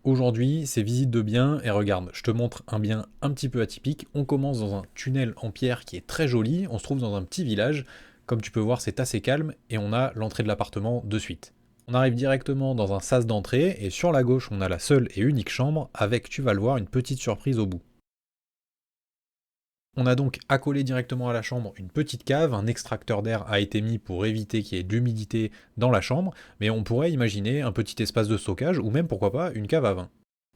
Aujourd'hui, c'est visite de bien et regarde, je te montre un bien un petit peu atypique. On commence dans un tunnel en pierre qui est très joli, on se trouve dans un petit village. Comme tu peux voir, c'est assez calme et on a l'entrée de l'appartement de suite. On arrive directement dans un sas d'entrée et sur la gauche, on a la seule et unique chambre avec, tu vas le voir, une petite surprise au bout. On a donc accolé directement à la chambre une petite cave, un extracteur d'air a été mis pour éviter qu'il y ait de l'humidité dans la chambre, mais on pourrait imaginer un petit espace de stockage ou même pourquoi pas une cave à vin.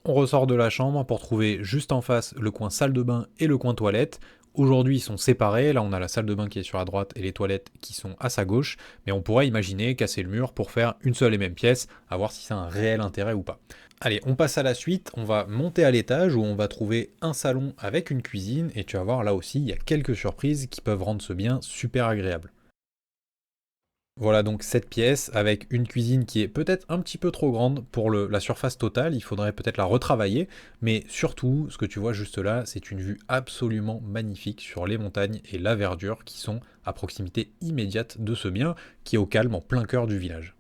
On ressort de la chambre pour trouver juste en face le coin salle de bain et le coin toilette. Aujourd'hui, ils sont séparés. Là, on a la salle de bain qui est sur la droite et les toilettes qui sont à sa gauche. Mais on pourrait imaginer casser le mur pour faire une seule et même pièce, à voir si c'est un réel intérêt ou pas. Allez, on passe à la suite. On va monter à l'étage où on va trouver un salon avec une cuisine. Et tu vas voir, là aussi, il y a quelques surprises qui peuvent rendre ce bien super agréable. Voilà donc cette pièce avec une cuisine qui est peut-être un petit peu trop grande pour la surface totale, il faudrait peut-être la retravailler, mais surtout ce que tu vois juste là, c'est une vue absolument magnifique sur les montagnes et la verdure qui sont à proximité immédiate de ce bien qui est au calme en plein cœur du village.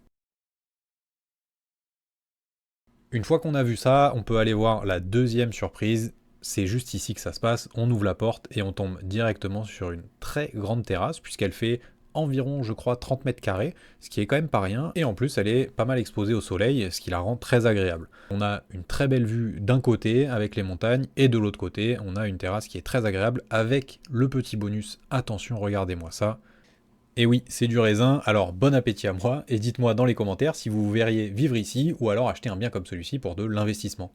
Une fois qu'on a vu ça, on peut aller voir la deuxième surprise. C'est juste ici que ça se passe. On ouvre la porte et on tombe directement sur une très grande terrasse, puisqu'elle fait environ, je crois, 30 mètres carrés, ce qui est quand même pas rien. Et en plus, elle est pas mal exposée au soleil, ce qui la rend très agréable. On a une très belle vue d'un côté avec les montagnes, et de l'autre côté, on a une terrasse qui est très agréable avec le petit bonus. Attention, regardez-moi ça. Et oui, c'est du raisin, alors bon appétit à moi, et dites-moi dans les commentaires si vous verriez vivre ici ou alors acheter un bien comme celui-ci pour de l'investissement.